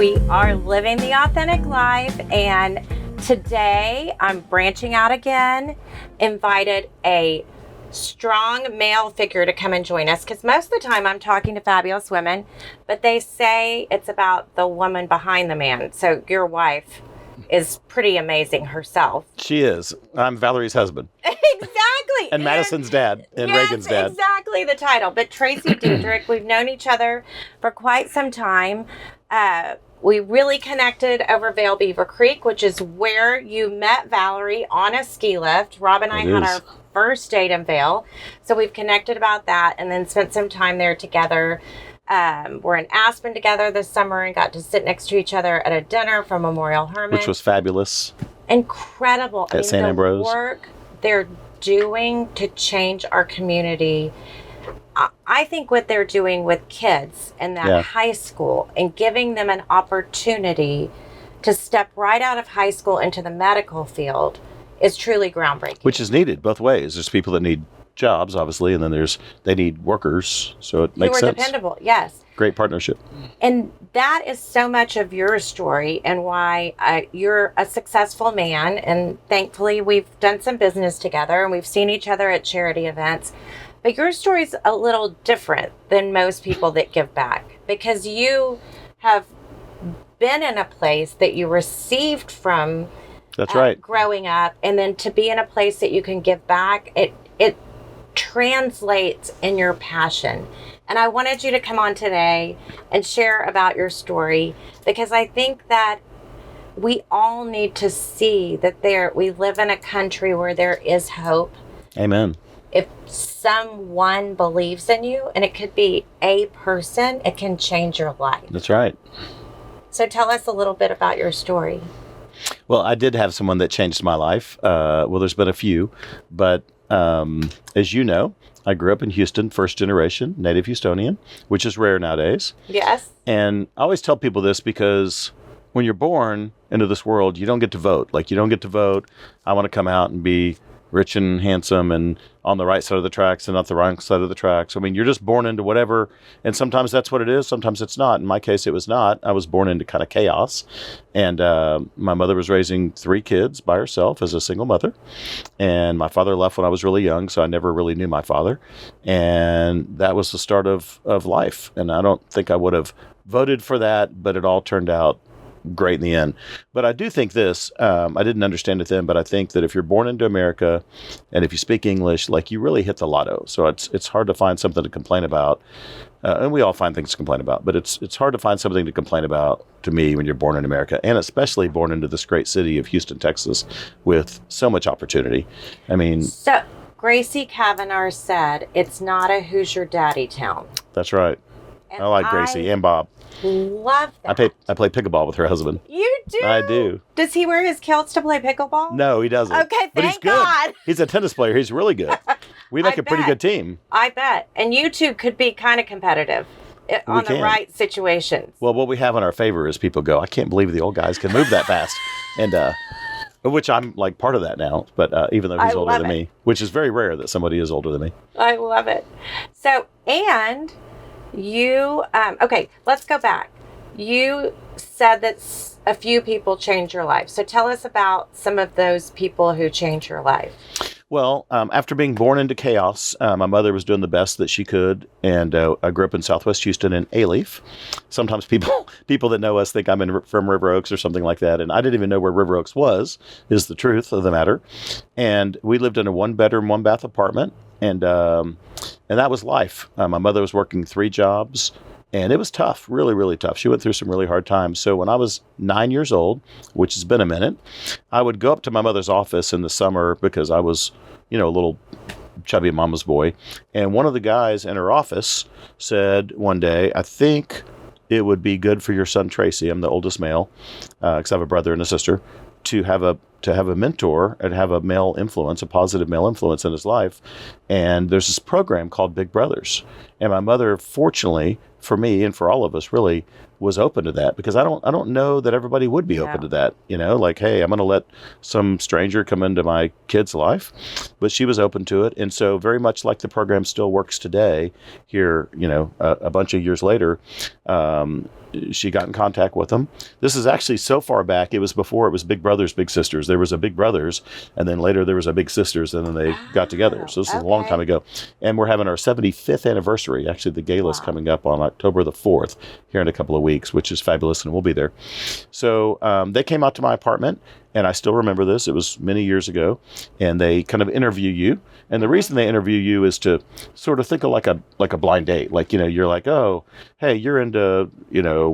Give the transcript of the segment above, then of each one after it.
We are living the authentic life, and today I'm branching out again. Invited a strong male figure to come and join us, because most of the time I'm talking to fabulous women, but they say it's about the woman behind the man. So your wife is pretty amazing herself. She is. I'm Valerie's husband. Exactly. And Madison's dad and yes, Reagan's dad. Exactly the title. But Tracy Dieterich, we've known each other for quite some time. We really connected over Vail Beaver Creek, which is where you met Valerie on a ski lift. Rob and I had our first date in Vail. So we've connected about that and then spent some time there together. We're in Aspen together this summer and got to sit next to each other at a dinner from Memorial Hermann. Which was fabulous. Incredible. At St. Ambrose. The work they're doing to change our community. I think what they're doing with kids in that high school and giving them an opportunity to step right out of high school into the medical field is truly groundbreaking. Which is needed both ways. There's people that need jobs, obviously, and then they need workers, so it makes sense. Who are dependable, yes. Great partnership. And that is so much of your story and why you're a successful man, and thankfully we've done some business together and we've seen each other at charity events. But your story's a little different than most people that give back, because you have been in a place that you received from That's right. growing up, and then to be in a place that you can give back, it translates in your passion. And I wanted you to come on today and share about your story, because I think that we all need to see that we live in a country where there is hope. Amen. If someone believes in you, and it could be a person, it can change your life. That's right. So tell us a little bit about your story. Well, I did have someone that changed my life. Well, there's been a few, but as you know, I grew up in Houston, first generation, native Houstonian, which is rare nowadays. Yes. And I always tell people this because when you're born into this world, you don't get to vote. Like, you don't get to vote. I want to come out and be rich and handsome and on the right side of the tracks and not the wrong side of the tracks. I mean, you're just born into whatever, and sometimes that's what it is, sometimes it's not. In my case, it was not. I was born into kind of chaos, and my mother was raising 3 kids by herself as a single mother, and my father left when I was really young, so I never really knew my father, and that was the start of life, and I don't think I would have voted for that, but it all turned out great in the end. But I do think this, I didn't understand it then, but I think that if you're born into America and if you speak English, like, you really hit the lotto. So it's hard to find something to complain about. And we all find things to complain about, but it's hard to find something to complain about, to me, when you're born in America, and especially born into this great city of Houston, Texas, with so much opportunity. I mean... So Gracie Kavanaugh said, it's not a Who's Your Daddy town. That's right. And I like Gracie and Bob. Love that. I play pickleball with her husband. You do? I do. Does he wear his kilts to play pickleball? No, he doesn't. Okay, but he's thank good. God. He's a tennis player. He's really good. We make a pretty good team. I bet. And you two could be kind of competitive on the right situations. Well, what we have in our favor is people go, I can't believe the old guys can move that fast. And which I'm like part of that now, but even though he's older than me, which is very rare that somebody is older than me. I love it. So, and you, okay, let's go back. You said that a few people changed your life. So tell us about some of those people who changed your life. Well, after being born into chaos, my mother was doing the best that she could, and I grew up in Southwest Houston in A-Leaf. Sometimes people that know us think I'm from River Oaks or something like that, and I didn't even know where River Oaks was, is the truth of the matter. And we lived in a 1-bedroom, 1-bath apartment, and that was life. My mother was working 3 jobs. And it was tough, really, really tough. She went through some really hard times. So when I was 9 years old, which has been a minute, I would go up to my mother's office in the summer because I was, a little chubby mama's boy. And one of the guys in her office said one day, I think it would be good for your son, Tracy. I'm the oldest male, because I have a brother and a sister, to have a mentor and have a male influence, a positive male influence in his life. And there's this program called Big Brothers. And my mother, fortunately, for me and for all of us really was open to that, because I don't know that everybody would be open to that, like, hey, I'm going to let some stranger come into my kid's life. But she was open to it. And so very much like the program still works today here, a bunch of years later, she got in contact with them. This is actually so far back. It was before it was Big Brothers, Big Sisters. There was a Big Brothers, and then later there was a Big Sisters, and then they got together. So this is a long time ago. And we're having our 75th anniversary. Actually, the gala is coming up on October the 4th here in a couple of weeks, which is fabulous, and we'll be there. So they came out to my apartment, and I still remember this. It was many years ago, and they kind of interview you. And the reason they interview you is to sort of think of like a blind date. Like, you're like, oh, hey, you're into,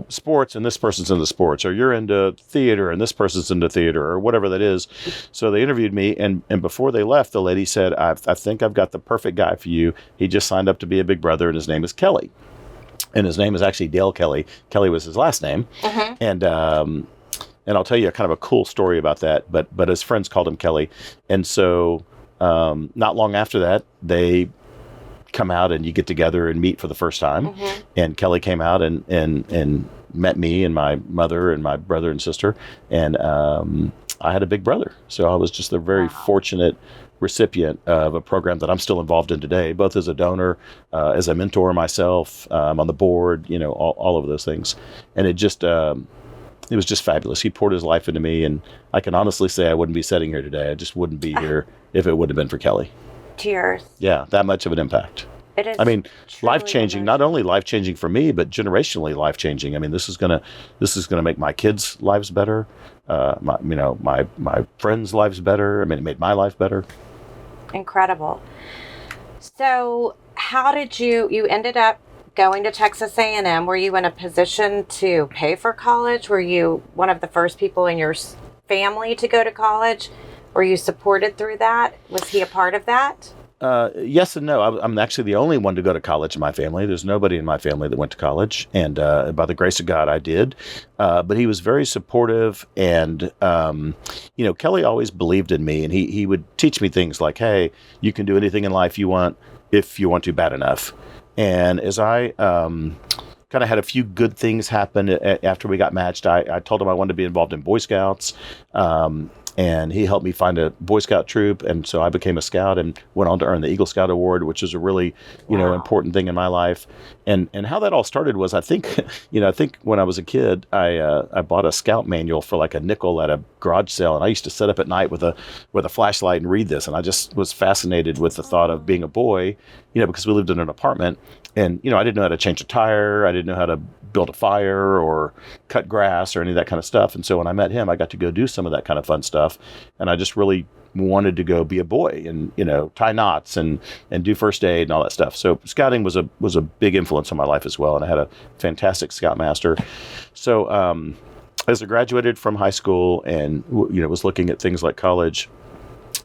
sports, and this person's into sports, or you're into theater and this person's into theater, or whatever that is. So they interviewed me, and before they left, the lady said, I think I've got the perfect guy for you. He just signed up to be a Big Brother, and his name is Kelly. And his name is actually Dale Kelly. Kelly was his last name. And I'll tell you a kind of a cool story about that, but his friends called him Kelly. And so not long after that, they come out and you get together and meet for the first time. And Kelly came out and met me and my mother and my brother and sister. And I had a big brother. So I was just a very fortunate recipient of a program that I'm still involved in today, both as a donor, as a mentor myself, I'm on the board, all of those things. And it was just fabulous. He poured his life into me, and I can honestly say I wouldn't be sitting here today. I just wouldn't be here if it wouldn't have been for Kelly. Cheers. Yeah, that much of an impact. It is. I mean, life-changing, not only life-changing for me, but generationally life-changing. I mean, this is gonna make my kids' lives better. My friends' lives better. I mean, it made my life better. Incredible. So how did you ended up going to Texas A&M? Were you in a position to pay for college? Were you one of the first people in your family to go to college? Were you supported through that? Was he a part of that? Yes and no. I'm actually the only one to go to college in my family. There's nobody in my family that went to college. And by the grace of God, I did. But he was very supportive. And, Kelly always believed in me. And he would teach me things like, hey, you can do anything in life you want if you want to bad enough. And as I kind of had a few good things happen after we got matched, I told him I wanted to be involved in Boy Scouts. And he helped me find a Boy Scout troop. And so I became a scout and went on to earn the Eagle Scout Award, which is a really, important thing in my life. And how that all started was, I think when I was a kid, I bought a scout manual for like a nickel at a garage sale. And I used to sit up at night with a flashlight and read this. And I just was fascinated with the thought of being a boy, because we lived in an apartment. And, I didn't know how to change a tire. I didn't know how to build a fire or cut grass or any of that kind of stuff. And so when I met him, I got to go do some of that kind of fun stuff. And I just really wanted to go be a boy and, tie knots and do first aid and all that stuff. So scouting was a big influence on my life as well. And I had a fantastic scoutmaster. So as I graduated from high school and, was looking at things like college,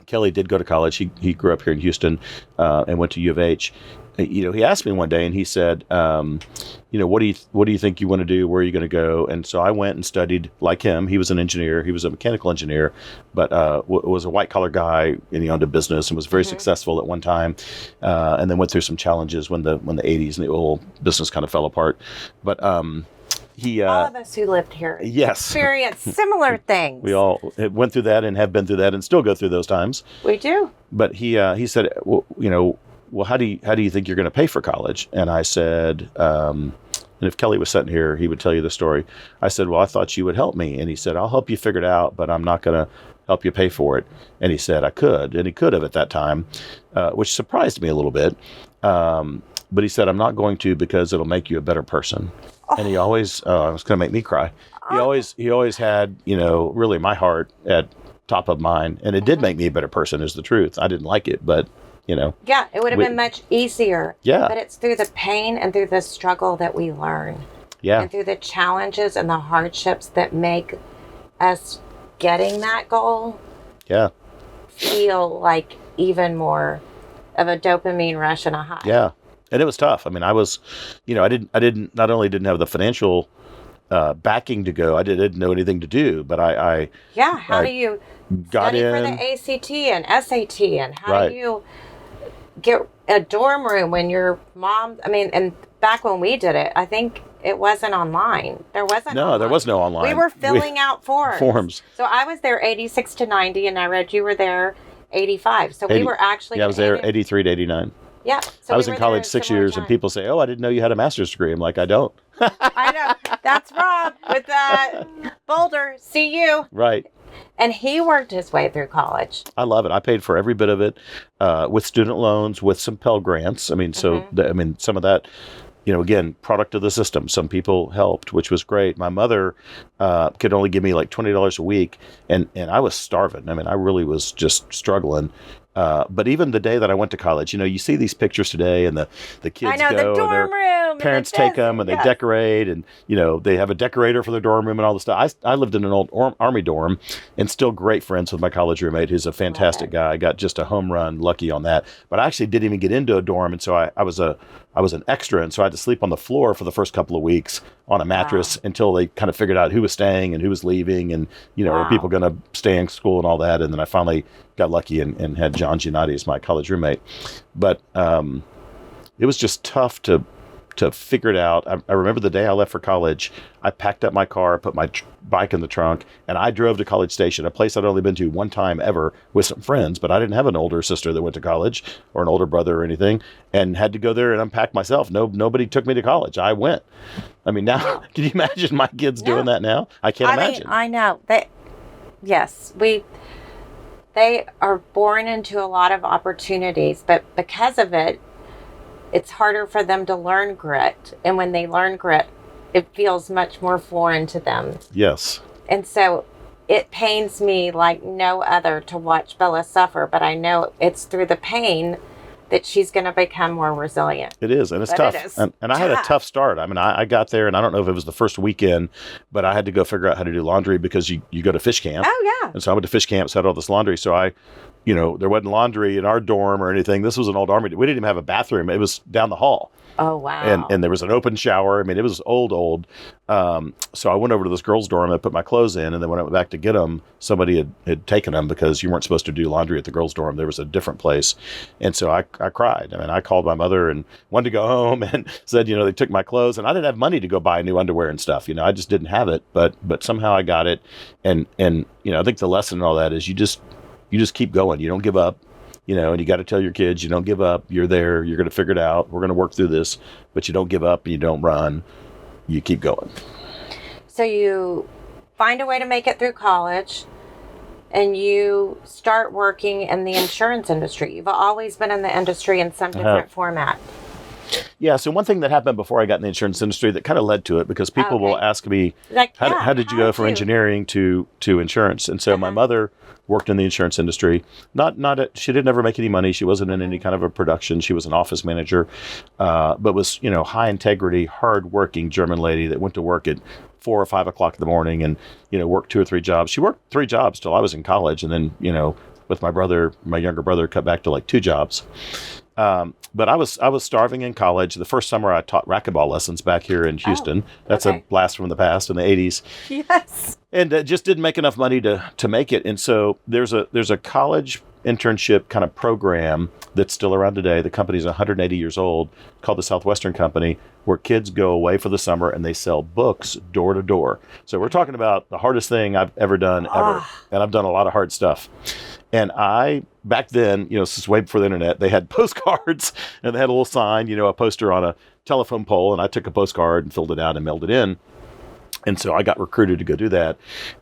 Kelly did go to college. He grew up here in Houston and went to U of H. He asked me one day and he said, what do you think you want to do? Where are you going to go? And so I went and studied like him. He was an engineer. He was a mechanical engineer, but was a white collar guy, and he owned a business and was very successful at one time. And then went through some challenges when the 80s and the oil business kind of fell apart. But all of us who lived here experienced similar things. We all went through that and have been through that and still go through those times. We do. But he said, well, how do you think you're going to pay for college? And I said, and if Kelly was sitting here, he would tell you the story. I said, well, I thought you would help me. And he said, I'll help you figure it out, but I'm not going to help you pay for it. And he said, I could. And he could have at that time, which surprised me a little bit. But he said, I'm not going to, because it'll make you a better person. Oh. And he always, it was going to make me cry. He always had, really my heart at top of mind. And it did make me a better person, is the truth. I didn't like it, but Yeah, it would have been much easier. Yeah. But it's through the pain and through the struggle that we learn. Yeah. And through the challenges and the hardships that make us getting that goal feel like even more of a dopamine rush and a high. Yeah. And it was tough. I mean, I was, I didn't not only didn't have the financial backing to go, I didn't know anything to do, but how do you study for the ACT and SAT, and how do you get a dorm room when your mom, and back when we did it, I think it wasn't online. There wasn't No, online. there was no online. We were filling out forms. So I was there 86 to 90, and I read you were there 85. So 80, we were actually... Yeah, I was there 83 to 89. Yeah. So I was in college 6 years, and people say, oh, I didn't know you had a master's degree. I'm like, I don't. I know. That's Rob with Boulder. See you. Right. And he worked his way through college. I love it. I paid for every bit of it with student loans, with some Pell Grants. I mean, so, some of that, again, product of the system. Some people helped, which was great. My mother could only give me like $20 a week, and I was starving. I mean, I really was just struggling. But even the day that I went to college, you see these pictures today, and the kids go, the dorm room, parents take them and they decorate, and they have a decorator for their dorm room and all this stuff. I lived in an old Army dorm, and still great friends with my college roommate, who's a fantastic guy. I got just a home run, lucky on that. But I actually didn't even get into a dorm, and so I was an extra, and so I had to sleep on the floor for the first couple of weeks on a mattress until they kind of figured out who was staying and who was leaving, and are people going to stay in school and all that. And then I finally got lucky and had John Giannotti as my college roommate. But it was just tough to figure it out. I remember the day I left for college, I packed up my car, put my bike in the trunk, and I drove to College Station, a place I'd only been to one time ever with some friends, but I didn't have an older sister that went to college or an older brother or anything, and had to go there and unpack myself. Nobody took me to college. I went. I mean, now, can you imagine my kids doing that now? I can't imagine. I know. They are born into a lot of opportunities, but because of it, it's harder for them to learn grit. And when they learn grit, it feels much more foreign to them. Yes. And so it pains me like no other to watch Bella suffer, but I know it's through the pain that she's going to become more resilient. It is, and it's tough. And I had a tough start. I mean, I got there, and I don't know if it was the first weekend, but I had to go figure out how to do laundry because you go to fish camp. Oh, yeah. And so I went to fish camp, set all this laundry. So there wasn't laundry in our dorm or anything. This was an old Army. We didn't even have a bathroom. It was down the hall. Oh, wow. And there was an open shower. I mean, it was old. So I went over to this girls' dorm and I put my clothes in. And then when I went back to get them, somebody had taken them because you weren't supposed to do laundry at the girls' dorm. There was a different place. And so I cried. I mean, I called my mother and wanted to go home and said, they took my clothes. And I didn't have money to go buy new underwear and stuff. I just didn't have it. But somehow I got it. And I think the lesson in all that is you just keep going. You don't give up. And you got to tell your kids, you don't give up. You're there. You're going to figure it out. We're going to work through this. But you don't give up and you don't run. You keep going. So you find a way to make it through college and you start working in the insurance industry. You've always been in the industry in some different format. Yeah, so one thing that happened before I got in the insurance industry that kind of led to it, because people will ask me, how did you go from engineering to insurance? And so my mother worked in the insurance industry. She didn't ever make any money. She wasn't in any kind of a production. She was an office manager, but was, high integrity, hardworking German lady that went to work at 4 or 5 o'clock in the morning and, worked 2 or 3 jobs. She worked 3 jobs till I was in college. And then, with my younger brother, cut back to like 2 jobs. But I was starving in college. The first summer I taught racquetball lessons back here in Houston. That's a blast from the past in the 80s. Yes. And just didn't make enough money to make it. And so there's a college internship kind of program that's still around today. The company's 180 years old, called the Southwestern Company, where kids go away for the summer and they sell books door to door. So we're talking about the hardest thing I've ever done ever. And I've done a lot of hard stuff. And back then, this is way before the internet, they had postcards and they had a little sign, a poster on a telephone pole. And I took a postcard and filled it out and mailed it in. And so I got recruited to go do that.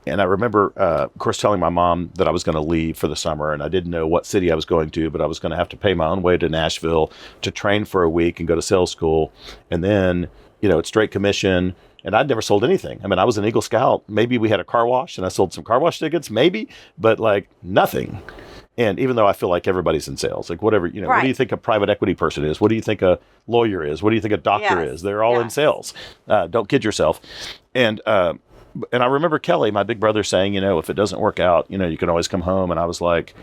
And I remember, of course, telling my mom that I was going to leave for the summer. And I didn't know what city I was going to, but I was going to have to pay my own way to Nashville to train for a week and go to sales school. And then, it's straight commission. And I'd never sold anything. I mean, I was an Eagle Scout. Maybe we had a car wash and I sold some car wash tickets, maybe, but like nothing. And even though I feel like everybody's in sales, like whatever, what do you think a private equity person is? What do you think a lawyer is? What do you think a doctor is? They're all in sales. Don't kid yourself. And I remember Kelly, my big brother, saying, if it doesn't work out, you can always come home. And I was like,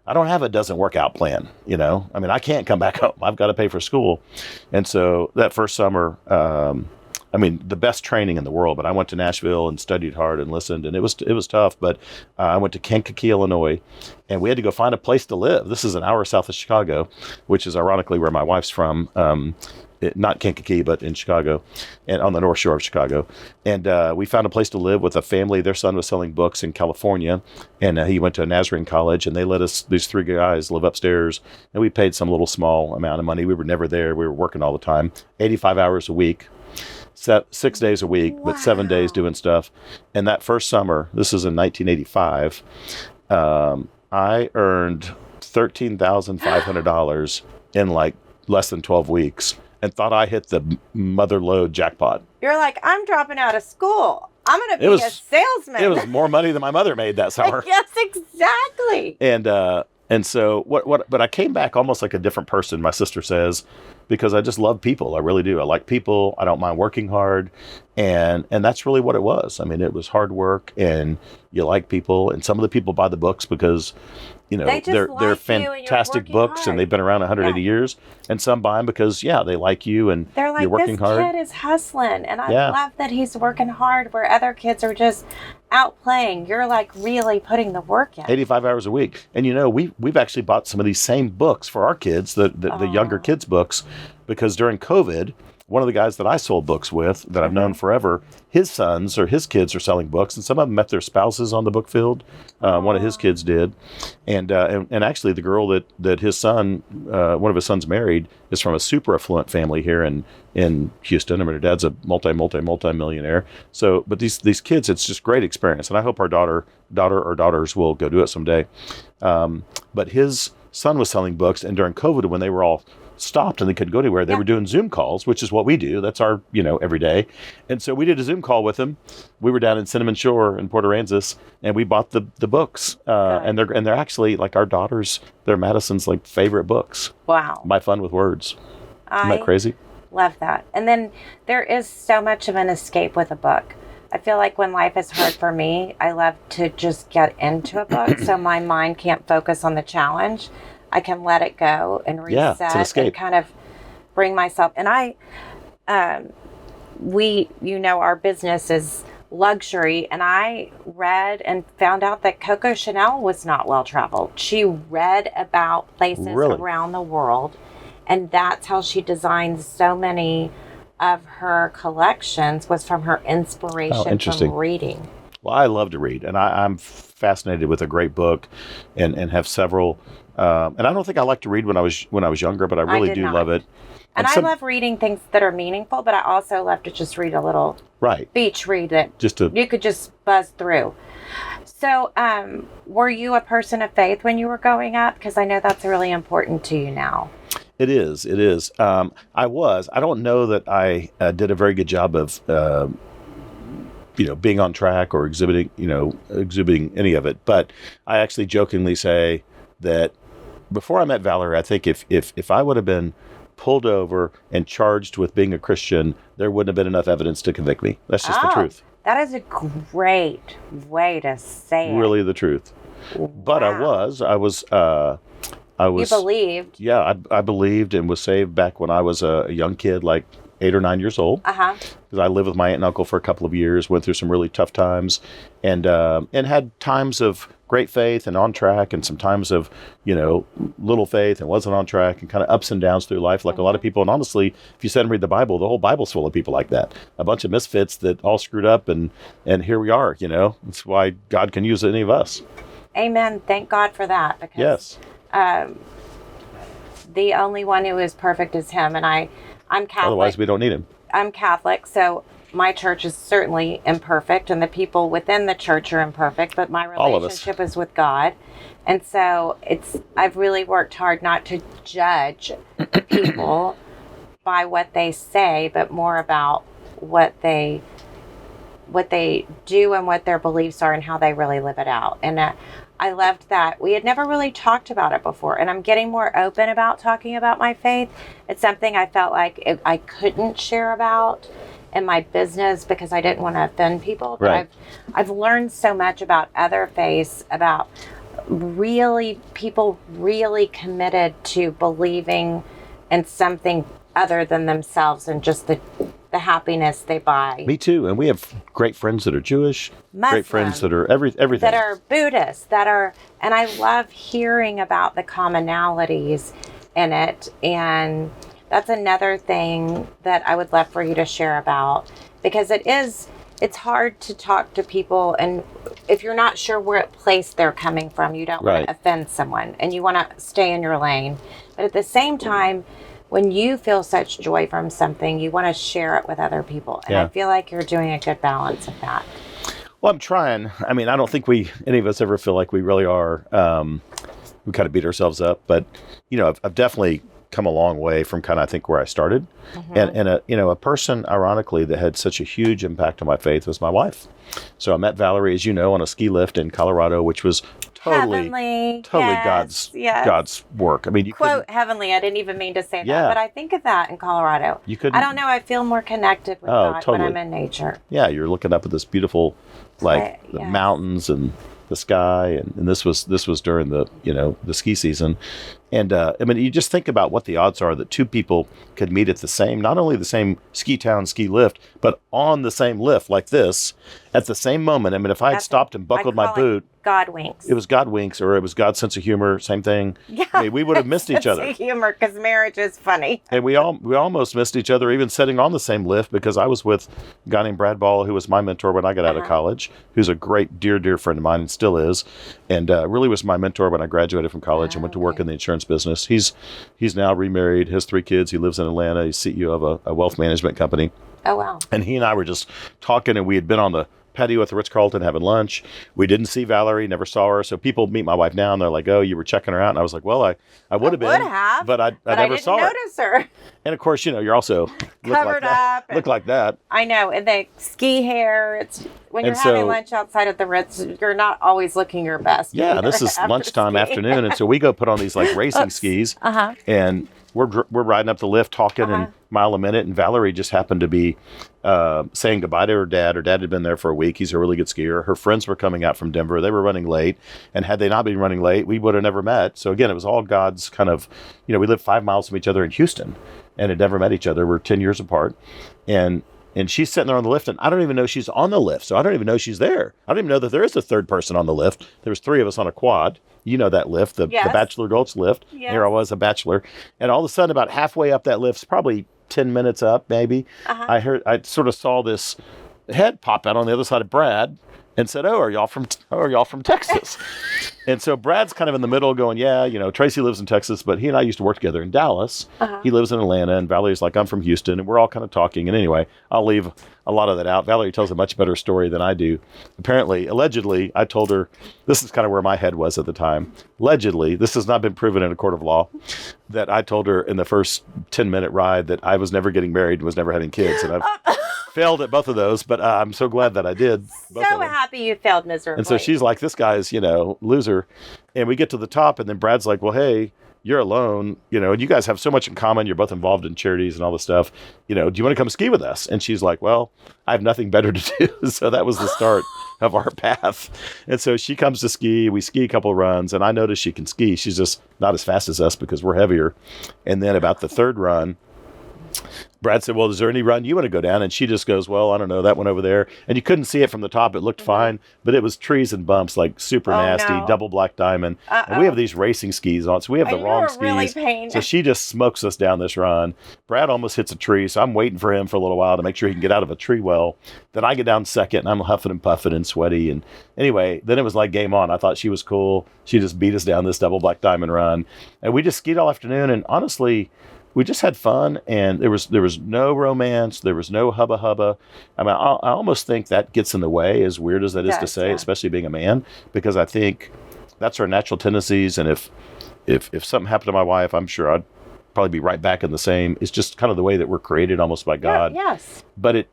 I don't have a doesn't work out plan. I mean, I can't come back home. I've got to pay for school. And so that first summer, the best training in the world, but I went to Nashville and studied hard and listened, and it was tough, but I went to Kankakee, Illinois, and we had to go find a place to live. This is an hour south of Chicago, which is ironically where my wife's from. not Kankakee, but in Chicago, and on the North Shore of Chicago. And we found a place to live with a family. Their son was selling books in California, and he went to a Nazarene college, and they let us, these 3 guys, live upstairs, and we paid some little small amount of money. We were never there. We were working all the time, 85 hours a week. 6 days a week, but 7 days doing stuff. And that first summer, this is in 1985, I earned $13,500 in like less than 12 weeks and thought I hit the mother lode jackpot. You're like, I'm dropping out of school. I'm going to be a salesman. It was more money than my mother made that summer. Yes, exactly. And so but I came back almost like a different person, my sister says, because I just love people. I really do. I like people. I don't mind working hard. And that's really what it was. I mean, it was hard work, and you like people, and some of the people buy the books because, they're fantastic books hard. And they've been around 180 years. And some buy them because, they like you and they're like, you're working hard. This kid is hustling, and I love that he's working hard where other kids are just out playing. You're like really putting the work in. 85 hours a week. And we've actually bought some of these same books for our kids, the younger kids' books, because during COVID, one of the guys that I sold books with that I've known forever, his sons or his kids are selling books, and some of them met their spouses on the book field. One of his kids did. And actually the girl that his son, one of his sons married, is from a super affluent family here in Houston. I mean, her dad's a multi-millionaire. So, but these kids, it's just great experience. And I hope our daughter or daughters will go do it someday. But his son was selling books, and during COVID, when they were all stopped and they couldn't go anywhere, they were doing Zoom calls, which is what we do. That's our, every day. And so we did a Zoom call with him. We were down in Cinnamon Shore in Port Aransas, and we bought the books. And they're actually like our daughters, they're Madison's like favorite books. Wow. My Fun with Words. Isn't that crazy? Love that. And then there is so much of an escape with a book. I feel like when life is hard for me, I love to just get into a book so my mind can't focus on the challenge. I can let it go and reset and kind of bring myself. And our business is luxury. And I read and found out that Coco Chanel was not well traveled. She read about places around the world, and that's how she designed so many of her collections, was from her inspiration from reading. Well, I love to read, and I'm fascinated with a great book, and have several. And I don't think I liked to read when I was younger, but I really do love it. And I love reading things that are meaningful, but I also love to just read a little beach read that you could just buzz through. So, were you a person of faith when you were growing up? Because I know that's really important to you now. It is. I was. I don't know that I did a very good job of, being on track or exhibiting any of it. But I actually jokingly say that before I met Valerie, I think if I would have been pulled over and charged with being a Christian, there wouldn't have been enough evidence to convict me. That's just the truth. That is a great way to say it. Really the truth. Wow. But I was. You believed. Yeah, I believed and was saved back when I was a young kid, like 8 or 9 years old. Because I lived with my aunt and uncle for a couple of years, went through some really tough times, and had times of great faith and on track, and some times of little faith and wasn't on track, and kind of ups and downs through life, like a lot of people. And honestly, if you sit and read the Bible, the whole Bible's full of people like that. A bunch of misfits that all screwed up, and here we are. That's why God can use any of us. Amen. Thank God for that. Because the only one who is perfect is Him, and I'm Catholic. Otherwise, we don't need Him. I'm Catholic, so my church is certainly imperfect, and the people within the church are imperfect, but my relationship is with God. And so I've really worked hard not to judge people by what they say, but more about what they do and what their beliefs are and how they really live it out. And I loved that. We had never really talked about it before, and I'm getting more open about talking about my faith. It's something I felt like I couldn't share about in my business because I didn't want to offend people. But I've learned so much about other faiths, about people really committed to believing in something other than themselves and just the happiness they buy. Me too. And we have great friends that are Jewish, Muslim, great friends that are everything. That are Buddhists, and I love hearing about the commonalities in it. And That's another thing that I would love for you to share about, because it's hard to talk to people, and if you're not sure what place they're coming from, you don't want to offend someone, and you want to stay in your lane. But at the same time, when you feel such joy from something, you want to share it with other people. And I feel like you're doing a good balance of that. Well, I'm trying. I mean, I don't think any of us ever feel like we really are. We kind of beat ourselves up, but I've definitely come a long way from kind of, I think, where I started. And a person, ironically, that had such a huge impact on my faith was my wife. So I met Valerie, as you know, on a ski lift in Colorado, which was totally God's work. I mean, you quote heavenly. I didn't even mean to say that, but I think of that in Colorado. I don't know. I feel more connected with God when I'm in nature. Yeah, you're looking up at this beautiful, the mountains and the sky, and this was during the the ski season. And I mean, you just think about what the odds are that two people could meet at not only the same ski town ski lift, but on the same lift like this at the same moment. I mean, if I had stopped and buckled my boot, God winks. It was God winks, or it was God's sense of humor. Same thing. Yeah, I mean, we would have missed each other. Humor, because marriage is funny. And we almost missed each other, even sitting on the same lift, because I was with a guy named Brad Ball, who was my mentor when I got out of college, who's a great, dear friend of mine and still is, and really was my mentor when I graduated from college and went to work in the insurance business. He's now remarried, has 3 kids. He lives in Atlanta. He's CEO of a wealth management company. Oh, wow. And he and I were just talking, and we had been on the patio at the Ritz-Carlton having lunch. We didn't see Valerie, never saw her. So people meet my wife now, and they're like, "Oh, you were checking her out." And I was like, "Well, I would have been, but I never saw her." I didn't notice her. And of course, you're also covered up. Look like that. I know. And the ski hair. It's when you're having lunch outside at the Ritz, you're not always looking your best. Yeah, this is lunchtime afternoon, and so we go put on these racing skis, and we're riding up the lift talking and mile a minute, and Valerie just happened to be saying goodbye to her dad. Her dad had been there for a week. He's a really good skier. Her friends were coming out from Denver. They were running late, and had they not been running late, we would have never met. So again, it was all God's kind of, we lived 5 miles from each other in Houston and had never met each other. We're 10 years apart, and she's sitting there on the lift, and I don't even know she's on the lift. So I don't even know she's there. I don't even know that there is a third person on the lift. There was 3 of us on a quad. You know that lift, the Bachelor Gulch lift. Yes. Here I was, a bachelor. And all of a sudden, about halfway up that lift, probably 10 minutes up, maybe, I sort of saw this head pop out on the other side of Brad and said, "Oh, are y'all from Texas?" And so Brad's kind of in the middle going, "Yeah, Tracy lives in Texas, but he and I used to work together in Dallas. He lives in Atlanta." And Valerie's like, "I'm from Houston." And we're all kind of talking. And anyway, I'll leave a lot of that out. Valerie tells a much better story than I do. Allegedly, I told her, this is kind of where my head was at the time. Allegedly, this has not been proven in a court of law, that I told her in the first 10-minute ride that I was never getting married and was never having kids. And I've failed at both of those, but I'm so glad that I did. So happy you failed miserably. And so she's like, "This guy's, loser." And we get to the top, and then Brad's like, "Well, hey, you're alone, and you guys have so much in common. You're both involved in charities and all this stuff. Do you want to come ski with us?" And she's like, "Well, I have nothing better to do." So that was the start of our path. And so she comes to ski. We ski a couple of runs, and I notice she can ski. She's just not as fast as us because we're heavier. And then about the 3rd run, Brad said, "Well, is there any run you want to go down?" And she just goes, "Well, I don't know, that one over there." And you couldn't see it from the top. It looked fine, but it was trees and bumps, super nasty, double black diamond. And we have these racing skis on, so we have the wrong skis. Really so she just smokes us down this run. Brad almost hits a tree, so I'm waiting for him for a little while to make sure he can get out of a tree well. Then I get down second, and I'm huffing and puffing and sweaty. And anyway, then it was like game on. I thought she was cool. She just beat us down this double black diamond run. And we just skied all afternoon, and honestly, we just had fun, and there was no romance. There was no hubba hubba. I mean, I almost think that gets in the way, as weird as that is to say, especially being a man, because I think that's our natural tendencies. And if something happened to my wife, I'm sure I'd probably be right back in the same. It's just kind of the way that we're created, almost by God. Yeah, yes. But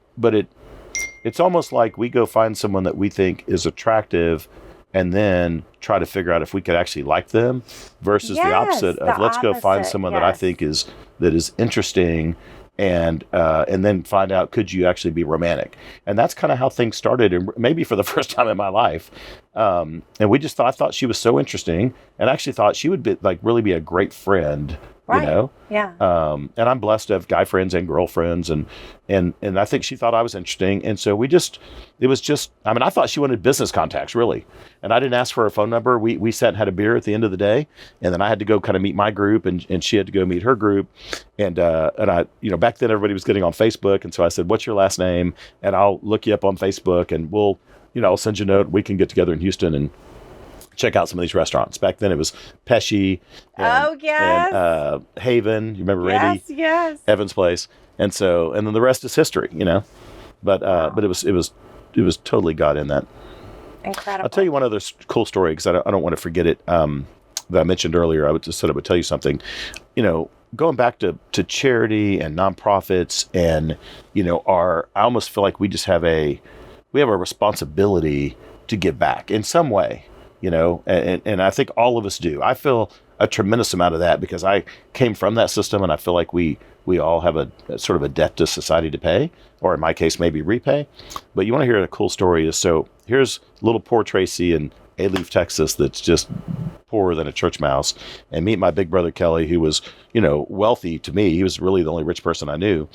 it's almost like we go find someone that we think is attractive, and then try to figure out if we could actually like them, versus the opposite of let's go find someone that I think is interesting, and then find out, could you actually be romantic? And that's kind of how things started, and maybe for the first time in my life. And we just I thought she was so interesting, and actually thought she would be really be a great friend Right. you know? Yeah. And I'm blessed to have guy friends and girlfriends. And I think she thought I was interesting. And so I thought she wanted business contacts, really. And I didn't ask for her phone number. We sat and had a beer at the end of the day. And then I had to go kind of meet my group, and she had to go meet her group. And I, back then everybody was getting on Facebook. And so I said, what's your last name? And I'll look you up on Facebook, and I'll send you a note. We can get together in Houston and check out some of these restaurants. Back then it was Pesci and Haven. You remember Randy? Yes. Evan's place. And then the rest is history, But it was totally God in that. Incredible. I'll tell you one other cool story, because I don't want to forget it, that I mentioned earlier. I would just said I would tell you something. Going back to charity and nonprofits, and I almost feel like we have a responsibility to give back in some way. And I think all of us do. I feel a tremendous amount of that because I came from that system, and I feel like we all have a sort of a debt to society to pay, or in my case, maybe repay. But you want to hear a cool story? So here's little poor Tracy in Alief, Texas, that's just poorer than a church mouse, and meet my big brother Kelly, who was, wealthy to me. He was really the only rich person I knew.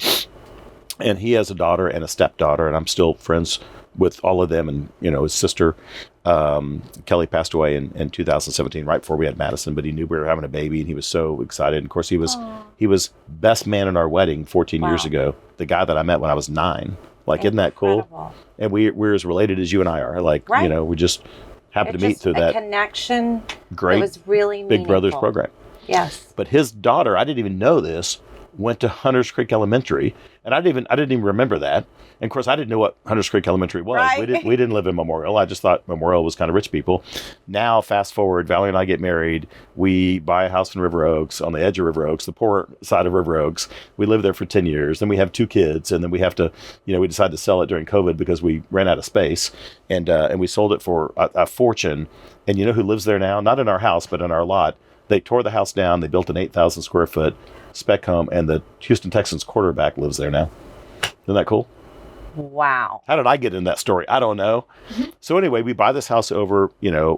And he has a daughter and a stepdaughter, and I'm still friends with all of them. And, his sister, Kelly, passed away in 2017, right before we had Madison, but he knew we were having a baby, and he was so excited. And of course, he was best man in our wedding 14 years ago, the guy that I met when I was 9. Like, isn't that cool? And we're as related as you and I are. Like, we just happened to meet through that connection. Great, it was really Big meaningful. Brothers program. Yes. But his daughter, I didn't even know this, went to Hunters Creek Elementary, and I didn't even remember that. And of course, I didn't know what Hunters Creek Elementary was. Right. We didn't live in Memorial. I just thought Memorial was kind of rich people. Now, fast forward, Valerie and I get married. We buy a house in River Oaks, on the edge of River Oaks, the poor side of River Oaks. We live there for 10 years. Then we have 2 kids, and then we have to, we decided to sell it during COVID because we ran out of space, and we sold it for a fortune. And you know who lives there now? Not in our house, but in our lot. They tore the house down. They built an 8,000 square foot spec home, and the Houston Texans quarterback lives there now. Isn't that cool? Wow. How did I get in that story? I don't know. So anyway, we buy this house over,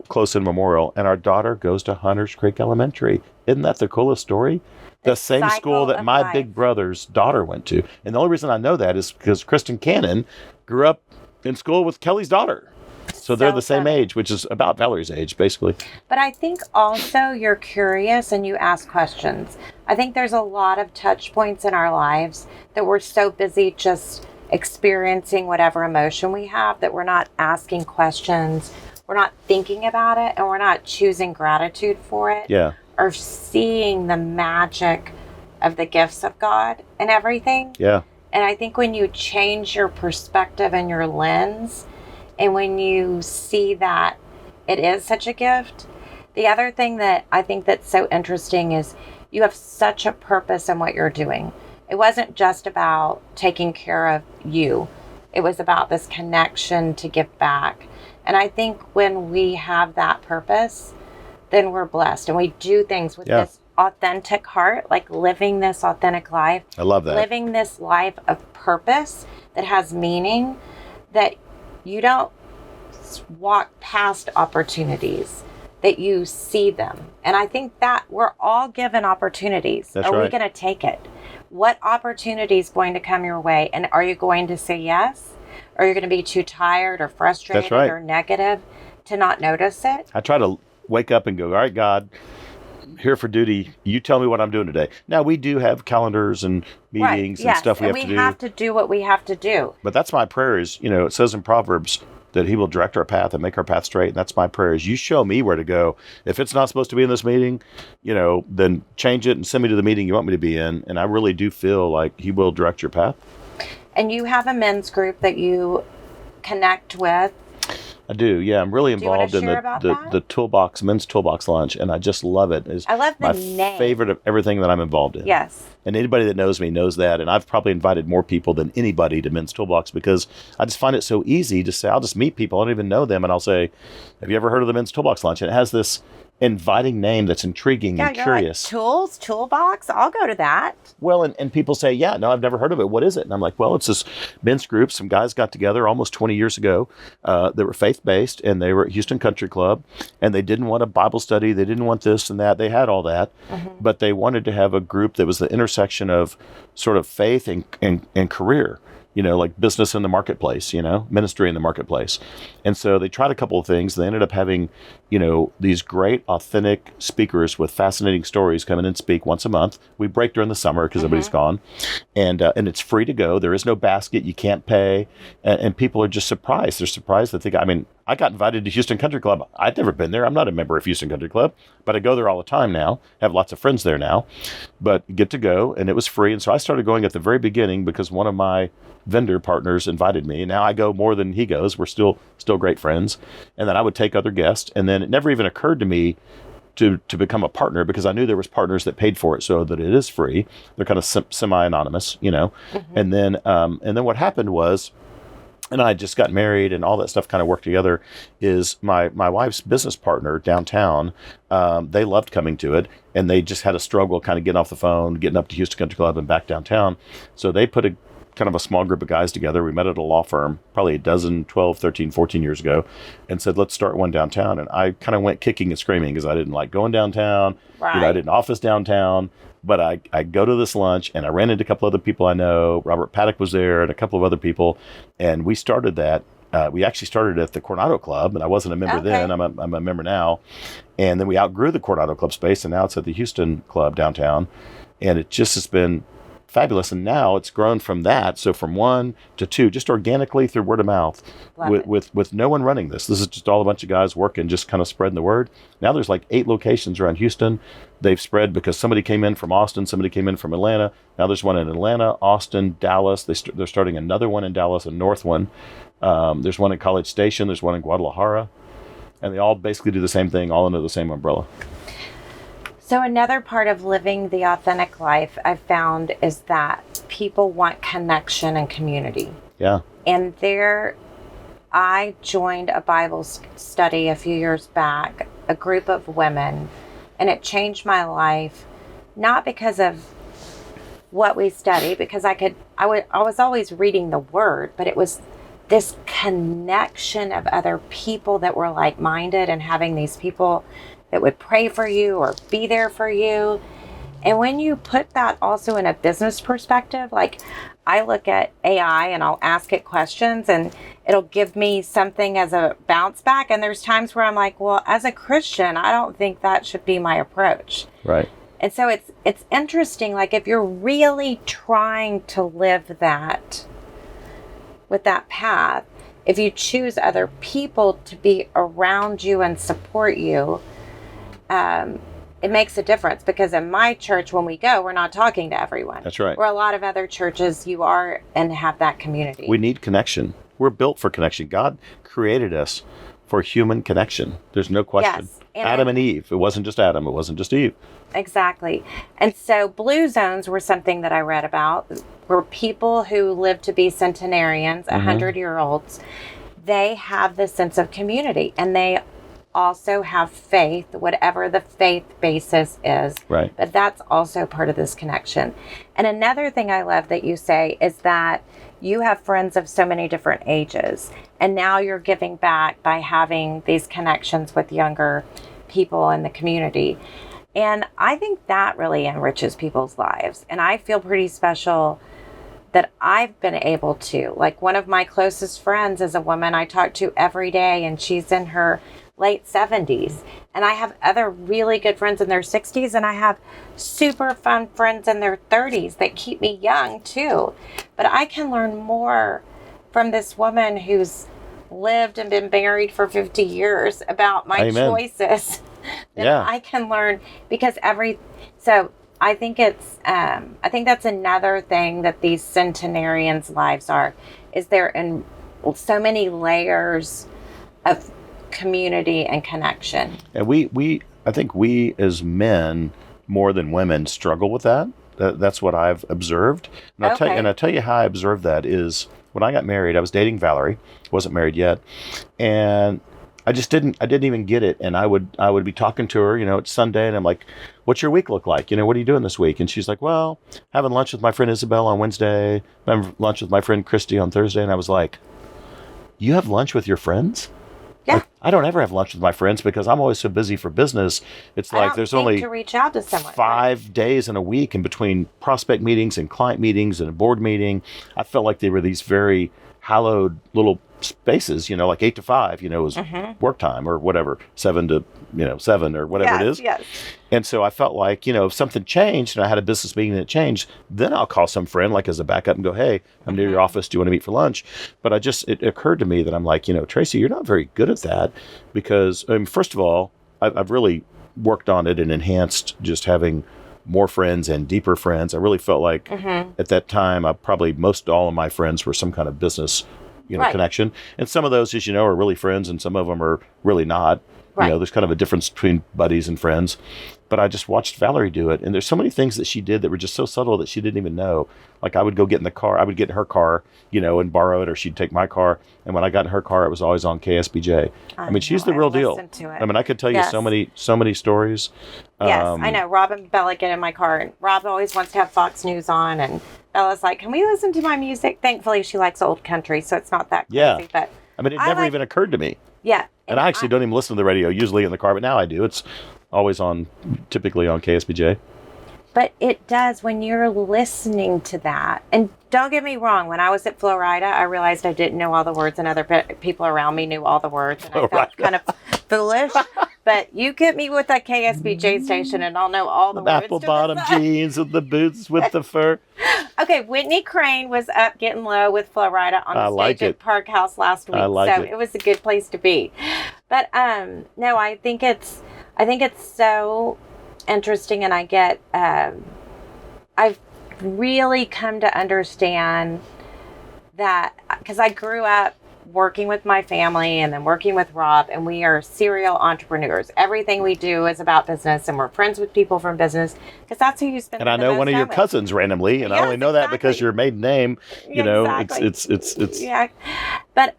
close in Memorial, and our daughter goes to Hunters Creek Elementary. Isn't that the coolest story? The same school that my big brother's daughter went to. And the only reason I know that is because Kristen Cannon grew up in school with Kelly's daughter. So they're the same age, which is about Valerie's age, basically. But I think also you're curious and you ask questions. I think there's a lot of touch points in our lives that we're so busy just experiencing whatever emotion we have that we're not asking questions, we're not thinking about it, and we're not choosing gratitude for it. Yeah. Or seeing the magic of the gifts of God and everything. Yeah. And I think when you change your perspective and your lens, and when you see that it is such a gift, the other thing that I think that's so interesting is you have such a purpose in what you're doing. It wasn't just about taking care of you. It was about this connection to give back. And I think when we have that purpose, then we're blessed. And we do things with this authentic heart, like living this authentic life. I love that. Living this life of purpose that has meaning, that you don't walk past opportunities, that you see them. And I think that we're all given opportunities. That's Are right. we going to take it? What opportunity is going to come your way? And are you going to say yes? Or are you going to be too tired or frustrated or negative to not notice it? I try to wake up and go, all right, God, here for duty. You tell me what I'm doing today. Now, we do have calendars and meetings and stuff we have to do. We have to do what we have to do. But that's my prayer is, it says in Proverbs that he will direct our path and make our path straight. And that's my prayer is you show me where to go. If it's not supposed to be in this meeting, then change it and send me to the meeting you want me to be in. And I really do feel like he will direct your path. And you have a men's group that you connect with. I do, yeah. I'm really involved in the Toolbox, men's Toolbox lunch, and I just love it. I love the my name. favorite of everything that I'm involved in. Yes. And anybody that knows me knows that. And I've probably invited more people than anybody to men's Toolbox because I just find it so easy to say, I'll just meet people. I don't even know them. And I'll say, have you ever heard of the men's Toolbox lunch? And it has this inviting name that's intriguing and you're curious. Like, Toolbox, I'll go to that. Well, and people say, yeah, no, I've never heard of it. What is it? And I'm like, well, it's this men's group. Some guys got together almost 20 years ago. They were faith-based, and they were at Houston Country Club, and they didn't want a Bible study. They didn't want this and that. They had all that, but they wanted to have a group that was the intersection of sort of faith and career. Like business in the marketplace, ministry in the marketplace. And so they tried a couple of things. They ended up having, these great, authentic speakers with fascinating stories come in and speak once a month. We break during the summer because everybody's gone. And it's free to go. There is no basket. You can't pay. And people are just surprised. They're surprised that I got invited to Houston Country Club. I'd never been there. I'm not a member of Houston Country Club, but I go there all the time now. Have lots of friends there now, but get to go, and it was free. And so I started going at the very beginning because one of my vendor partners invited me. And now I go more than he goes. We're still great friends. And then I would take other guests. And then it never even occurred to me to become a partner because I knew there was partners that paid for it so that it is free. They're kind of semi-anonymous, And then what happened was, and I just got married and all that stuff kind of worked together, is my wife's business partner downtown, they loved coming to it, and they just had a struggle kind of getting off the phone, getting up to Houston Country Club and back downtown. So they put a kind of a small group of guys together. We met at a law firm probably 12, 13, 14 years ago and said, let's start one downtown. And I kind of went kicking and screaming because I didn't like going downtown. Right. I did an office downtown. But I go to this lunch, and I ran into a couple other people I know. Robert Paddock was there and a couple of other people. And we started that. We actually started at the Coronado Club, and I wasn't a member then. I'm a member now. And then we outgrew the Coronado Club space, and now it's at the Houston Club downtown. And it just has been fabulous. And now it's grown from that. So from 1 to 2, just organically through word of mouth, with no one running this. This is just all a bunch of guys working, just kind of spreading the word. Now there's like 8 locations around Houston. They've spread because somebody came in from Austin, somebody came in from Atlanta. Now there's one in Atlanta, Austin, Dallas. They're starting another one in Dallas, a north one. There's one in College Station. There's one in Guadalajara. And they all basically do the same thing, all under the same umbrella. So another part of living the authentic life I've found is that people want connection and community. Yeah. And I joined a Bible study a few years back, a group of women, and it changed my life, not because of what we study, because I was always reading the word, but it was this connection of other people that were like-minded and having these people that would pray for you or be there for you. And when you put that also in a business perspective, like I look at AI and I'll ask it questions and it'll give me something as a bounce back. And there's times where I'm like, well, as a Christian, I don't think that should be my approach. Right. And so it's interesting, like if you're really trying to live that with that path, if you choose other people to be around you and support you, it makes a difference, because in my church, when we go, we're not talking to everyone. That's right. Where a lot of other churches, you are and have that community. We need connection. We're built for connection. God created us for human connection. There's no question. Yes. Adam and Eve. It wasn't just Adam. It wasn't just Eve. Exactly. And so blue zones were something that I read about, were people who live to be centenarians, 100-year-olds. They have this sense of community, and they also have faith, whatever the faith basis is. Right. But that's also part of this connection. And another thing I love that you say is that you have friends of so many different ages, and now you're giving back by having these connections with younger people in the community. And I think that really enriches people's lives. And I feel pretty special that I've been able to. Like, one of my closest friends is a woman I talk to every day, and she's in her late 70s. And I have other really good friends in their 60s, and I have super fun friends in their 30s that keep me young too. But I can learn more from this woman who's lived and been married for 50 years about my choices than I can learn, because so I think I think that's another thing that these centenarians' lives is they're in so many layers of community and connection. And I think we as men more than women struggle with that. That's what I've observed. And I'll tell you how I observed that is when I got married. I was dating Valerie, wasn't married yet, and I didn't even get it. And I would be talking to her, it's Sunday, and I'm like, what's your week look like? What are you doing this week? And she's like, well, having lunch with my friend Isabel on Wednesday, having lunch with my friend Christy on Thursday. And I was like, you have lunch with your friends? Yeah. Like, I don't ever have lunch with my friends because I'm always so busy for business. It's like there's only to reach out to someone, 5 days in a week in between prospect meetings and client meetings and a board meeting. I felt like they were these very hallowed little spaces, like 8 to 5, was work time or whatever, 7 to 7 or whatever it is. Yes. And so I felt like, if something changed and I had a business meeting and it changed, then I'll call some friend like as a backup and go, hey, I'm near your office. Do you want to meet for lunch? But it occurred to me that I'm like, Tracy, you're not very good at that because, first of all, I've really worked on it and enhanced just having more friends and deeper friends. I really felt like at that time, most all of my friends were some kind of business, connection. And some of those, as you know, are really friends and some of them are really not. Right. There's kind of a difference between buddies and friends. But I just watched Valerie do it. And there's so many things that she did that were just so subtle that she didn't even know. Like I would go get in the car, I would get in her car, and borrow it, or she'd take my car. And when I got in her car, it was always on KSBJ. She's the real deal. I could tell you so many stories. Yes, I know. Rob and Bella get in my car, and Rob always wants to have Fox News on, and Bella's like, can we listen to my music? Thankfully, she likes old country, so it's not that crazy. Yeah. But it never even occurred to me. Yeah. And I actually don't even listen to the radio usually in the car, but now I do. It's always typically on KSBJ. But it does when you're listening to that. And don't get me wrong, when I was at Florida, I realized I didn't know all the words and other people around me knew all the words. And I felt kind of foolish. But you get me with a KSBJ station and I'll know all the words. Apple bottom jeans with the boots with the fur. Okay, Whitney Crane was up getting low with Florida on the stage at Park House last week. It was a good place to be. But no, I think it's so interesting, and I've really come to understand that because I grew up working with my family and then working with Rob, and we are serial entrepreneurs. Everything we do is about business, and we're friends with people from business because that's who you spend. And I know one of your cousins randomly, and I only know that because your maiden name. It's yeah, but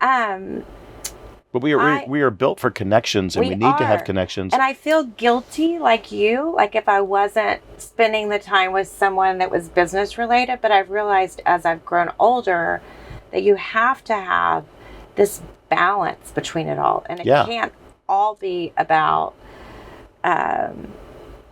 we are built for connections, and we need to have connections. And I feel guilty, like you, like if I wasn't spending the time with someone that was business related. But I've realized as I've grown older that you have to have this balance between it all, and it can't all be about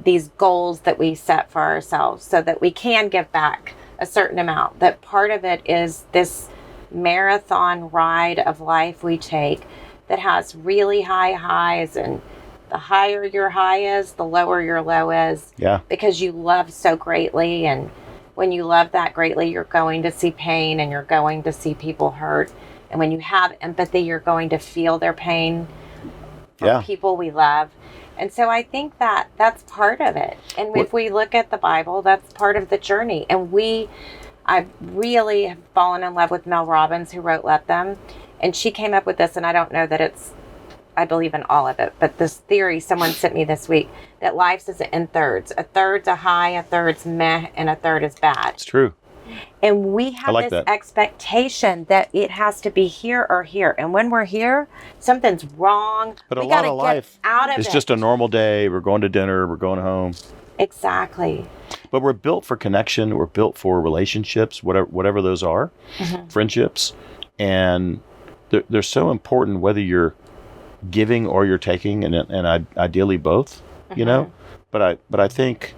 these goals that we set for ourselves, so that we can give back a certain amount. That part of it is this marathon ride of life we take that has really high highs, and the higher your high is, the lower your low is. Yeah. Because you love so greatly, and when you love that greatly, you're going to see pain and you're going to see people hurt. And when you have empathy, you're going to feel their pain for people we love. And so I think that that's part of it. And if we look at the Bible, that's part of the journey. And I really have fallen in love with Mel Robbins, who wrote Let Them. And she came up with this, and I don't know that I believe in all of it, but this theory someone sent me this week, that life is in thirds. A third's a high, a third's meh, and a third is bad. It's true. And we have this expectation that it has to be here or here. And when we're here, something's wrong. But a lot of life is just a normal day. We're going to dinner. We're going home. Exactly. But we're built for connection. We're built for relationships, whatever those are, friendships. And they're so important whether you're giving or you're taking, and ideally both, But I think,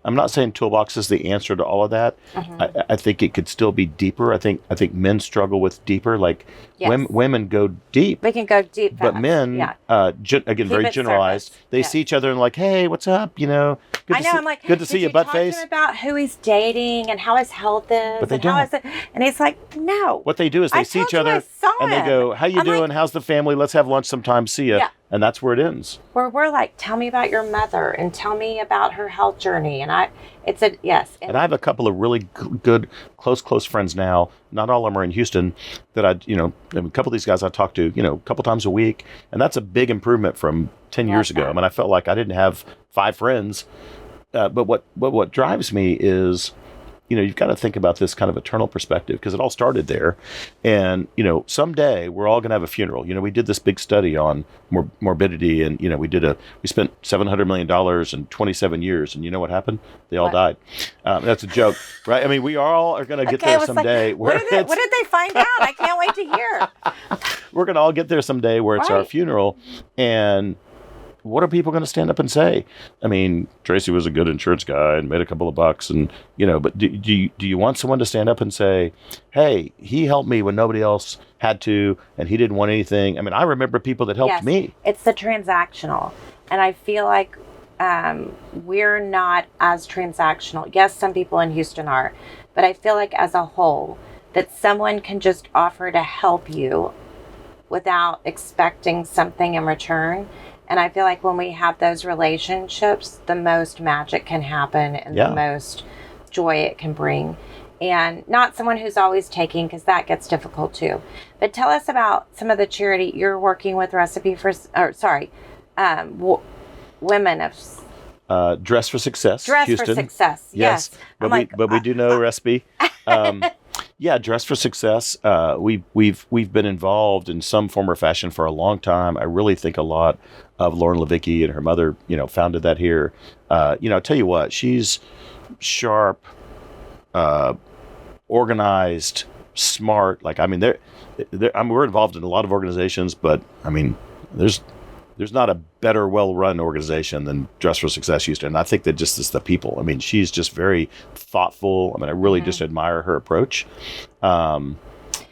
I'm not saying Toolbox is the answer to all of that. I think it could still be deeper. I think men struggle with deeper. Like women go deep. We can go deep, but men, again, very generalized. Surface. They see each other and like, hey, what's up? I'm like, good to see you, butt face. Talk to him about who he's dating and how his health is, but they don't. And he's like, no. What they do is they see each other and they go, how you doing? How's the family? Let's have lunch sometime. See ya. Yeah. And that's where it ends. Where we're like, tell me about your mother and tell me about her health journey. And it's a yes. And I have a couple of really good, close friends now. Not all of them are in Houston. That a couple of these guys I talk to, a couple times a week. And that's a big improvement from 10 years ago. I mean, I felt like I didn't have 5 friends. But what drives me is you've got to think about this kind of eternal perspective, because it all started there. And, someday we're all going to have a funeral. We did this big study on morbidity, and, we spent $700 million in 27 years. And you know what happened? They all died. That's a joke, right? I mean, we all are going to get there someday. Like, what did they find out? I can't wait to hear. We're going to all get there someday where it's our funeral. And what are people going to stand up and say? I mean, Tracy was a good insurance guy and made a couple of bucks, and but do you want someone to stand up and say, hey, he helped me when nobody else had to, and he didn't want anything? I mean, I remember people that helped me. It's the transactional, and I feel like we're not as transactional. Yes, some people in Houston are, but I feel like as a whole that someone can just offer to help you without expecting something in return. And I feel like when we have those relationships, the most magic can happen and the most joy it can bring. And not someone who's always taking, because that gets difficult too. But tell us about some of the charity you're working with, Women of... Dress for Success, Dress Houston. for Success, yes. But we do know recipe. Yeah, Dress for Success. We've been involved in some form or fashion for a long time. I really think a lot of Lauren Levicki and her mother, founded that here. I tell you what, she's sharp, organized, smart. Like, I mean, we're involved in a lot of organizations, but I mean, there's not a better, well-run organization than Dress for Success Houston. And I think that just is the people. I mean, she's just very thoughtful. I mean, I really just admire her approach.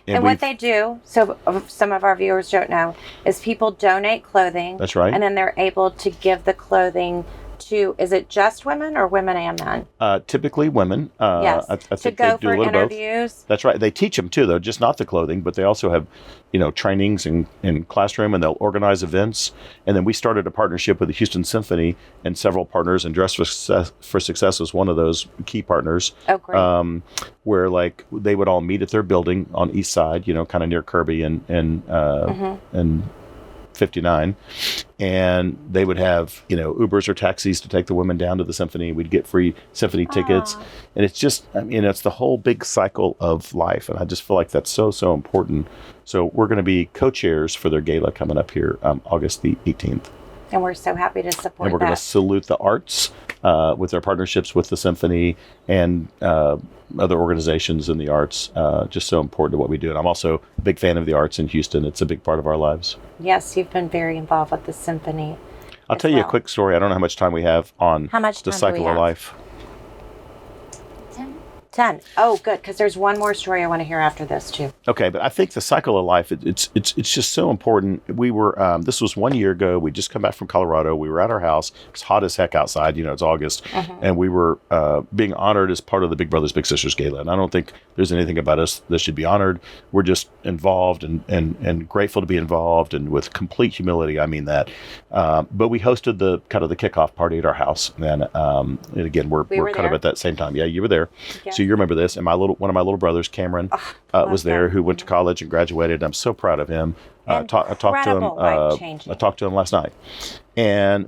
And what they do, so some of our viewers don't know, is people donate clothing. That's right. And then they're able to give the clothing to, is it just women or women and men? Typically women. Yes. I think to go they do for a little interviews. Both. That's right. They teach them too, though, just not the clothing, but they also have, trainings in classroom, and they'll organize events. And then we started a partnership with the Houston Symphony and several partners, and Dress for Success was one of those key partners. Oh, great. Where like they would all meet at their building on East Side, kind of near Kirby and 59, and they would have Ubers or taxis to take the women down to the symphony. We'd get free symphony tickets, and it's just, I mean, it's the whole big cycle of life, and I just feel like that's so important. So we're going to be co-chairs for their gala coming up here August the 18th, and we're so happy to support and we're going to salute the arts with our partnerships with the symphony and other organizations in the arts. Just so important to what we do. And I'm also a big fan of the arts in Houston. It's a big part of our lives. Yes, you've been very involved with the symphony. I'll tell you a quick story. I don't know how much time we have on the cycle of life. 10. Oh, good, because there's one more story I want to hear after this too. Okay, but I think the cycle of life, it's just so important. We were, this was 1 year ago. We just come back from Colorado. We were at our house. It's hot as heck outside. It's August. And we were being honored as part of the Big Brothers Big Sisters Gala. And I don't think there's anything about us that should be honored. We're just involved and grateful to be involved, and with complete humility, I mean that. But we hosted the kind of the kickoff party at our house. And again, we're kind of at that same time. Yeah, you were there. Yes. So you remember this, and one of my little brothers, Cameron, was there, who went to college and graduated. I'm so proud of him. I talked to him last night,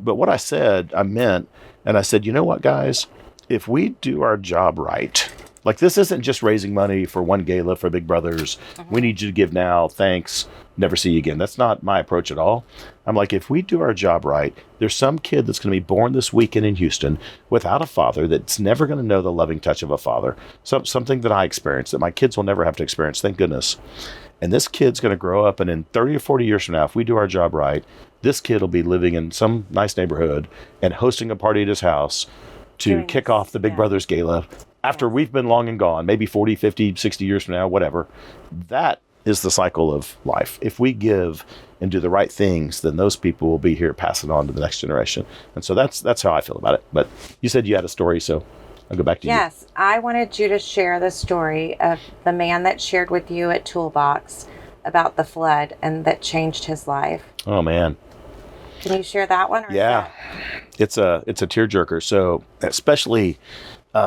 but what I said, I meant, and I said, you know what, guys, if we do our job right, like this isn't just raising money for one gala for Big Brothers. We need you to give now. Thanks. Never see you again. That's not my approach at all. I'm like, if we do our job right, there's some kid that's going to be born this weekend in Houston without a father that's never going to know the loving touch of a father. Something that I experienced that my kids will never have to experience, thank goodness. And this kid's going to grow up, and in 30 or 40 years from now, if we do our job right, this kid will be living in some nice neighborhood and hosting a party at his house to kick off the Big Brothers Gala after we've been long and gone, maybe 40, 50, 60 years from now, whatever. That is the cycle of life. If we give and do the right things, then those people will be here passing on to the next generation. And so that's how I feel about it. But you said you had a story, so I'll go back to you. Yes, I wanted you to share the story of the man that shared with you at Toolbox about the flood and that changed his life. Oh, man. Can you share that one? Yeah. It's a tearjerker. So especially...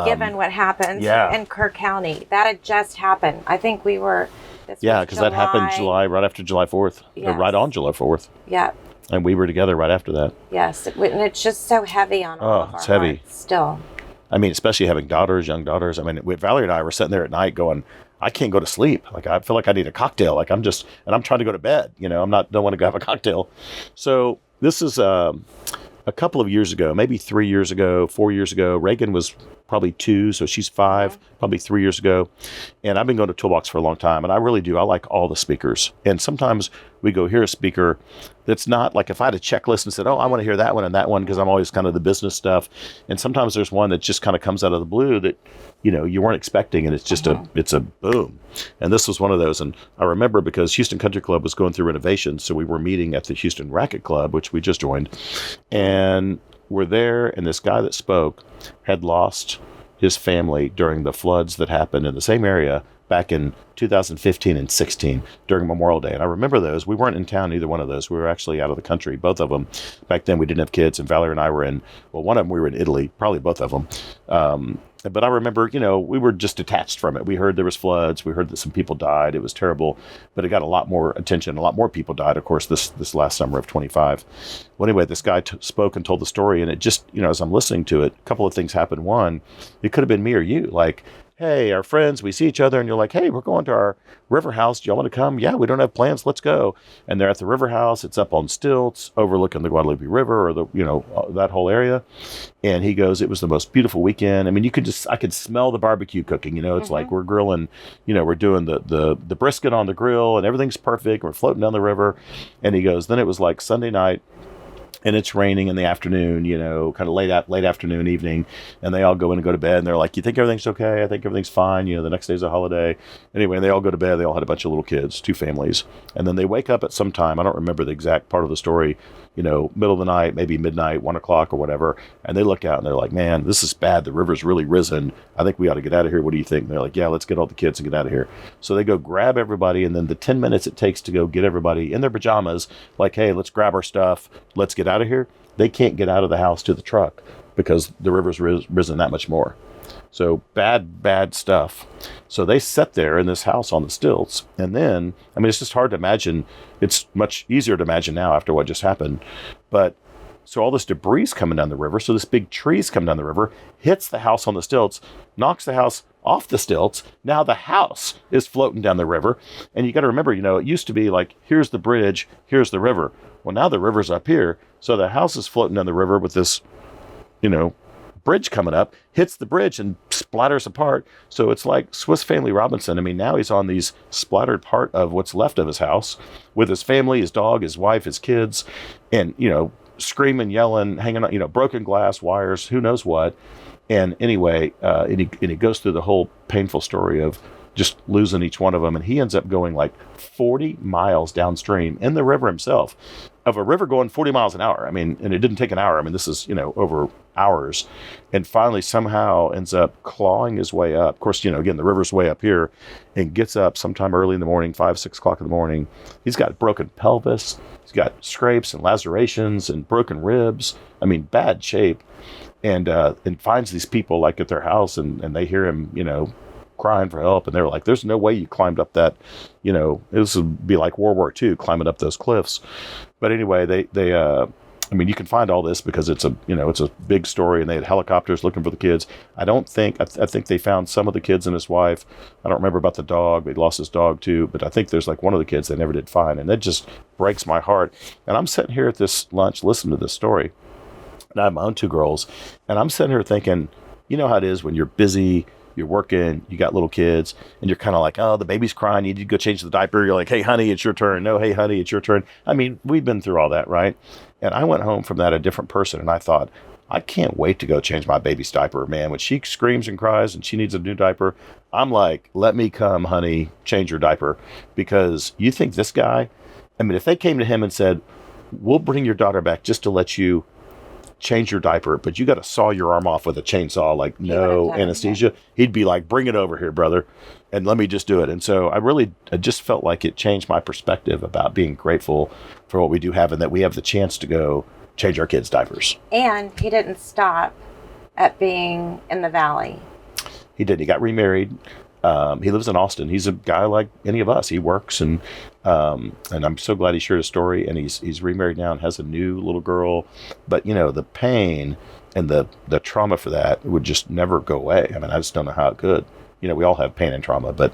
given what happened in Kerr County. That had just happened. I think we were... because that happened right after July 4th. Yes. Or right on July 4th. Yeah. And we were together right after that. Yes. And it's just so heavy on all of our hearts still. I mean, especially having daughters, young daughters. I mean, Valerie and I were sitting there at night going, I can't go to sleep. Like, I feel like I need a cocktail. Like, I'm trying to go to bed. Don't want to go have a cocktail. So this is a couple of years ago, maybe 3 years ago, 4 years ago. Reagan was probably 2, so she's 5, probably 3 years ago. And I've been going to Toolbox for a long time, and I really do. I like all the speakers. And sometimes we go hear a speaker that's not like, if I had a checklist and said, oh, I want to hear that one and that one, because I'm always kind of the business stuff. And sometimes there's one that just kind of comes out of the blue that, you weren't expecting, and it's just it's a boom. And this was one of those. And I remember because Houston Country Club was going through renovations, so we were meeting at the Houston Racquet Club, which we just joined. And we're there, and this guy that spoke had lost his family during the floods that happened in the same area back in 2015 and 16 during Memorial Day. And I remember those. We weren't in town, either one of those. We were actually out of the country, both of them. Back then, we didn't have kids, and Valerie and I were one of them, we were in Italy, probably both of them. But I remember, we were just detached from it. We heard there was floods. We heard that some people died. It was terrible, but it got a lot more attention. A lot more people died, of course, this last summer of 25. Well, anyway, this guy spoke and told the story, and it just, as I'm listening to it, a couple of things happened. One, it could have been me or you, like, hey, our friends, we see each other, and you're like, hey, we're going to our river house. Do y'all want to come? Yeah, we don't have plans. Let's go. And they're at the river house. It's up on stilts overlooking the Guadalupe River, or that whole area. And he goes, it was the most beautiful weekend. I mean, I could smell the barbecue cooking. It's like we're grilling, we're doing the brisket on the grill, and everything's perfect. We're floating down the river. And he goes, then it was like Sunday night, and it's raining in the afternoon, kind of late afternoon, evening, and they all go in and go to bed, and they're like, you think everything's okay? I think everything's fine. The next day's a holiday. Anyway, and they all go to bed. They all had a bunch of little kids, 2 families. And then they wake up at some time. I don't remember the exact part of the story, middle of the night, maybe midnight, 1 o'clock or whatever. And they look out and they're like, man, this is bad. The river's really risen. I think we ought to get out of here. What do you think? And they're like, yeah, let's get all the kids and get out of here. So they go grab everybody. And then the 10 minutes it takes to go get everybody in their pajamas, like, hey, let's grab our stuff. Let's get out of here. They can't get out of the house to the truck because the river's risen that much more. So bad stuff. So they sat there in this house on the stilts. And then, it's just hard to imagine. It's much easier to imagine now after what just happened. But so all this debris is coming down the river. So this big tree's coming down the river, hits the house on the stilts, knocks the house off the stilts. Now the house is floating down the river. And you got to remember, it used to be like, here's the bridge, here's the river. Well, now the river's up here. So the house is floating down the river with this, bridge coming up, hits the bridge and splatters apart. So it's like Swiss Family Robinson. Now he's on these splattered part of what's left of his house with his family, his dog, his wife, his kids, and, screaming, yelling, hanging on, broken glass, wires, who knows what. And anyway, and he goes through the whole painful story of just losing each one of them. And he ends up going like 40 miles downstream in the river himself, of a river going 40 miles an hour. And it didn't take an hour. This is, over hours. And finally somehow ends up clawing his way up. Of course, again, the river's way up here, and gets up sometime early in the morning, 5, 6 o'clock in the morning. He's got broken pelvis. He's got scrapes and lacerations and broken ribs. Bad shape. And finds these people like at their house, and they hear him, crying for help. And they were like, there's no way you climbed up that, this would be like World War II, climbing up those cliffs. But anyway, they you can find all this because it's a big story, and they had helicopters looking for the kids. I think they found some of the kids and his wife. I don't remember about the dog. They'd lost his dog too, but I think there's like one of the kids they never did find. And that just breaks my heart. And I'm sitting here at this lunch listening to this story, and I have my own 2 girls, and I'm sitting here thinking, how it is when you're busy, you're working, you got little kids, and you're kind of like, oh, the baby's crying, you need to go change the diaper. You're like, hey, honey, it's your turn. No, hey, honey, it's your turn. We've been through all that, right? And I went home from that a different person, and I thought, I can't wait to go change my baby's diaper, man. When she screams and cries and she needs a new diaper, I'm like, let me come, honey, change your diaper. Because you think this guy, if they came to him and said, we'll bring your daughter back just to let you change your diaper, but you got to saw your arm off with a chainsaw, like no anesthesia. He'd be like, bring it over here, brother, and let me just do it. And so I just felt like it changed my perspective about being grateful for what we do have, and that we have the chance to go change our kids' diapers. And he didn't stop at being in the valley. He did. He got remarried. He lives in Austin. He's a guy like any of us. He works, and I'm so glad he shared his story. And he's remarried now and has a new little girl. But the pain the trauma for that would just never go away. I mean, I just don't know how it could. We all have pain and trauma, but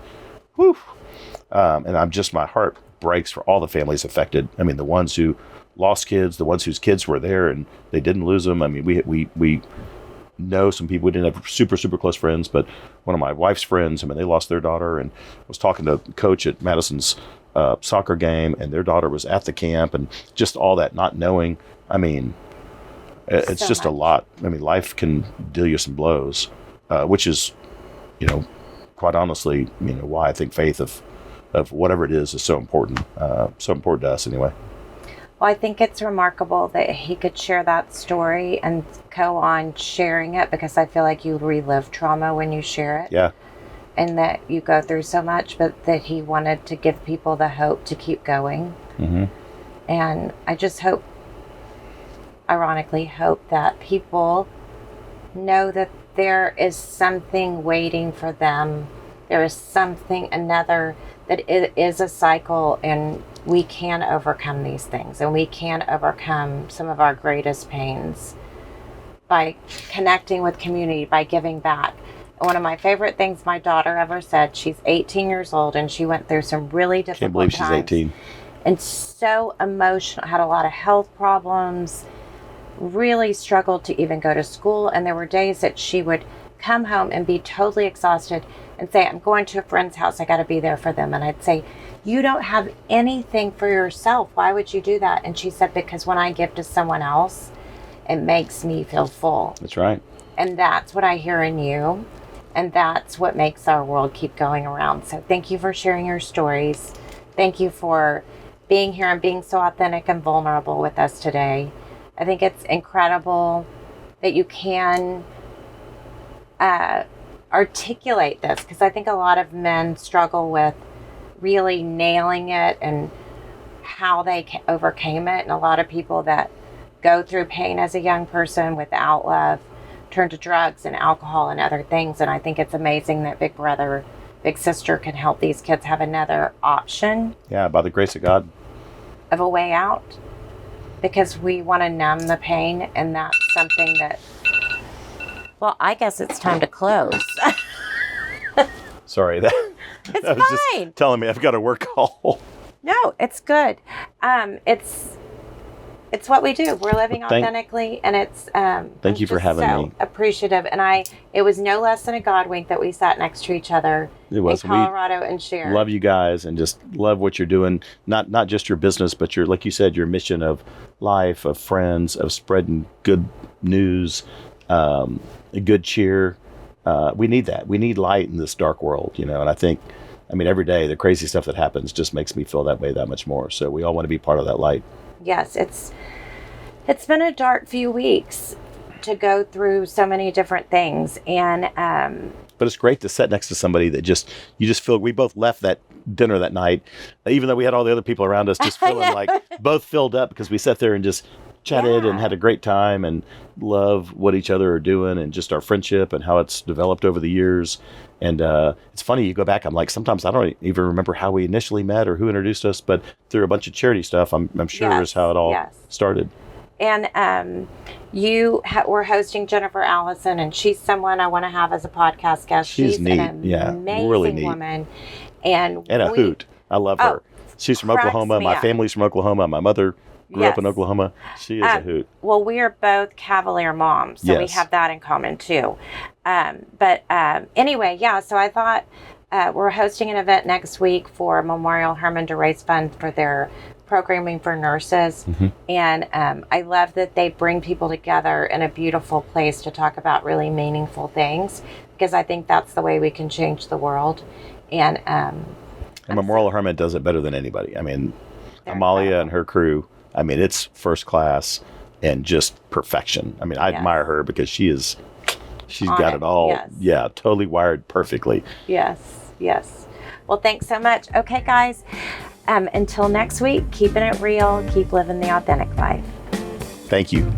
whew. And my heart breaks for all the families affected. I mean, the ones who lost kids, the ones whose kids were there and they didn't lose them. I mean, we know some people. We didn't have super, super close friends, but one of my wife's friends, I mean, they lost their daughter, and I was talking to a coach at Madison's soccer game, and their daughter was at the camp, and just all that not knowing. I mean, it's so just much. A lot. I mean, life can deal you some blows, which is, quite honestly, why I think faith of whatever it is so important. So important to us anyway. Well, I think it's remarkable that he could share that story and go on sharing it, because I feel like you relive trauma when you share it. Yeah. And that you go through so much, but that he wanted to give people the hope to keep going. Mm-hmm. And I just ironically hope that people know that there is something waiting for them. There is something, that it is a cycle, and we can overcome these things, and we can overcome some of our greatest pains by connecting with community, by giving back. And one of my favorite things my daughter ever said, she's 18 years old, and she went through some really difficult Can't believe times. She's 18. And so emotional, had a lot of health problems, really struggled to even go to school. And there were days that she would come home and be totally exhausted and say, I'm going to a friend's house, I got to be there for them. And I'd say, you don't have anything for yourself. Why would you do that? And she said, because when I give to someone else, it makes me feel full. That's right. And that's what I hear in you. And that's what makes our world keep going around. So thank you for sharing your stories. Thank you for being here and being so authentic and vulnerable with us today. I think it's incredible that you can articulate this, because I think a lot of men struggle with really nailing it and how they overcame it. And a lot of people that go through pain as a young person without love turn to drugs and alcohol and other things. And I think it's amazing that Big Brother, Big Sister can help these kids have another option. Yeah, by the grace of God. Of a way out. Because we want to numb the pain, and that's something that, well, I guess it's time to close. Sorry, that was fine. Just telling me I've got a work call. No, it's good. It's what we do. We're living authentically, and it's thank you for having me. Appreciative, and it was no less than a God wink that we sat next to each other in Colorado and shared. Love you guys, and just love what you're doing. Not just your business, but your, like you said, your mission of life, of friends, of spreading good news, good cheer. We need that. We need light in this dark world, and I think, every day the crazy stuff that happens just makes me feel that way that much more. So we all want to be part of that light. Yes, it's been a dark few weeks to go through so many different things, and but it's great to sit next to somebody that you just feel. We both left that dinner that night, even though we had all the other people around us, just feeling like both filled up, because we sat there and just chatted and had a great time and love what each other are doing, and just our friendship and how it's developed over the years. And it's funny, you go back, I'm like, sometimes I don't even remember how we initially met or who introduced us, but through a bunch of charity stuff, I'm sure is how it all started. And you were hosting Jennifer Allison, and she's someone I want to have as a podcast guest. She's neat. An amazing really neat woman. And a hoot. I love her. She's from Oklahoma. My family's from Oklahoma. My mother grew up in Oklahoma. She is a hoot. Well, we are both Cavalier moms, so we have that in common too. But anyway, so I thought we're hosting an event next week for Memorial Hermann to raise funds for their programming for nurses. Mm-hmm. And I love that they bring people together in a beautiful place to talk about really meaningful things, because I think that's the way we can change the world. And Memorial Hermann does it better than anybody. Amalia and her crew, it's first class and just perfection. I admire her, because she's got it all. Yes. Yeah, totally wired perfectly. Yes. Well, thanks so much. Okay, guys. Until next week, keeping it real, keep living the authentic life. Thank you.